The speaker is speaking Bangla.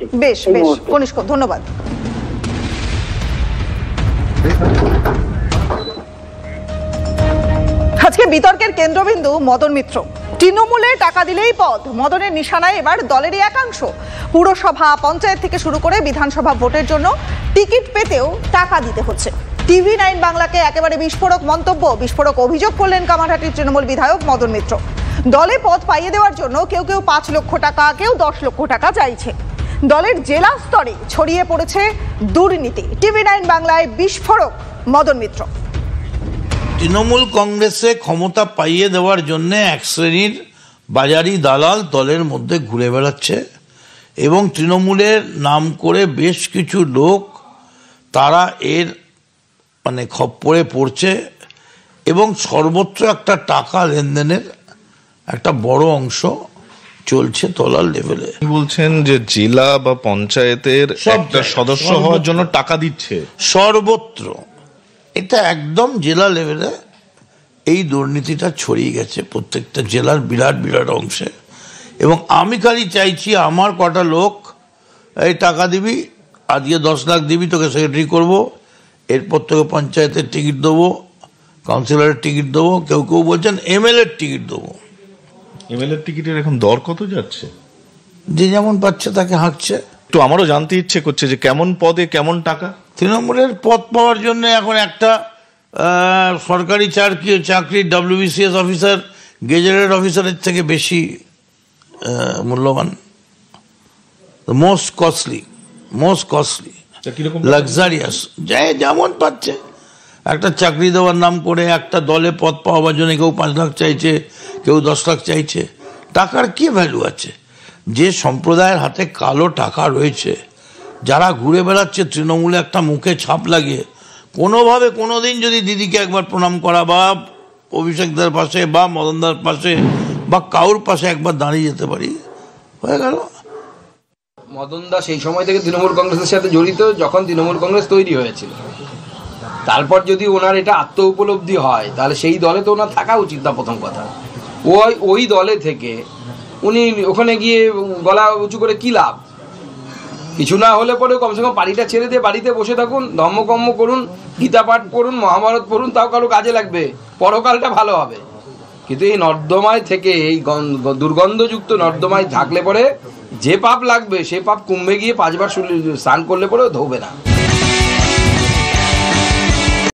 করছি। বেশ বেশ কনিষ্ক, ধন্যবাদ। আজকে বিতর্কের কেন্দ্রবিন্দু মদন মিত্র। তৃণমূলে টাকা দিলেই পদ, মদনের নিশানায় এবার দলেরই একাংশ। পুরসভা, পঞ্চায়েত থেকে শুরু করে বিধানসভা ভোটের জন্য টিকিট পেতেও টাকা দিতে হচ্ছে। TV9 বাংলাকে একেবারে বিস্ফোরক মন্তব্য, বিস্ফোরক অভিযোগ করলেন কামারহাটির তৃণমূল বিধায়ক মদন মিত্র। দলে পদ পাইয়ে দেওয়ার জন্য কেউ কেউ 5 লক্ষ টাকা, কেউ 10 লক্ষ টাকা চাইছে। দলের জেলা স্তরে ছড়িয়ে পড়েছে দুর্নীতি। TV9 বাংলায় বিস্ফোরক মদন মিত্র। তৃণমূল কংগ্রেসে ক্ষমতা পাইয়ে দেওয়ার জন্য এক শ্রেণীর বাজারি দালাল দলের মধ্যে ঘুরে বেড়াচ্ছে এবং তৃণমূলের নাম করে বেশ কিছু লোক তারা এর খপ্পরে পড়ছে এবং সর্বত্র একটা টাকা লেনদেনের একটা বড় অংশ চলছে তলার লেভেলে। বলছেন যে জেলা বা পঞ্চায়েতের একটা সদস্য হওয়ার জন্য টাকা দিচ্ছে সর্বত্র। এটা একদম জেলা লেভেলে এই দুর্নীতিটা ছড়িয়ে গেছে প্রত্যেকটা জেলার বিরাট বিরাট অংশে। এবং আমি খালি চাইছি আমার কটা লোক এই টাকা দিবি, আজকে 10 লাখ দিবি, তোকে সেক্রেটারি করবো, এরপর তোকে পঞ্চায়েতের টিকিট দেবো, কাউন্সিলরের টিকিট দেবো, কেউ কেউ বলছেন MLA-র টিকিট দেবো। MLA-র টিকিটের এখন দর কত যাচ্ছে? যে যেমন পাচ্ছে তাকে হাঁকছে। তো আমারও জানতে ইচ্ছে করছে যে কেমন পদে কেমন টাকা। তৃণমূলের পদ পাওয়ার জন্য এখন একটা সরকারি চাকরি WBCS অফিসার, গেজেটেড অফিসারের থেকে বেশি মূল্যবান, মোস্ট কস্টলি লাক্সারিয়াস। যেমন পাচ্ছে একটা চাকরি দেওয়ার নাম করে একটা দলে পদ পাওয়ার জন্য কেউ 5 লাখ চাইছে, কেউ 10 লাখ চাইছে। টাকার কি ভ্যালু আছে? যে সম্প্রদায়ের হাতে কালো টাকা রয়েছে, যারা ঘুরে বেড়াচ্ছে তৃণমূলে একটা মুখে ছাপ লাগিয়ে, কোনোভাবে কোনোদিন যদি দিদিকে একবার প্রণাম করা বা অভিষেকদার পাশে বা মদনদার পাশে বা কাউর পাশে একবার দাঁড়িয়ে যেতে পারি, হয়ে গেল। মদনদা সেই সময় থেকে তৃণমূল কংগ্রেসের সাথে জড়িত যখন তৃণমূল কংগ্রেস তৈরি হয়েছিল। তারপর যদি ওনার এটা আত্ম উপলব্ধি হয় তাহলে সেই দলে তো ওনার থাকা উচিত না। প্রথম কথা, ওই দলে থেকে উনি ওখানে গিয়ে গলা উঁচু করে কি লাভ? কিছু না হলে পরে কমসে কম বাড়িটা ছেড়ে দিয়ে বাড়িতে বসে থাকুন, ধর্মকর্ম করুন, গীতা পাঠ পড়ুন, মহাভারত পড়ুন, তাও কারো কাজে লাগবে, পরকালটা ভালো হবে। কিন্তু এই নর্দমায় থেকে, এই দুর্গন্ধযুক্ত নর্দমায় থাকলে পরে যে পাপ লাগবে সে পাপ কুম্ভে গিয়ে 5 বার স্নান করলে পরেও ধোবে না।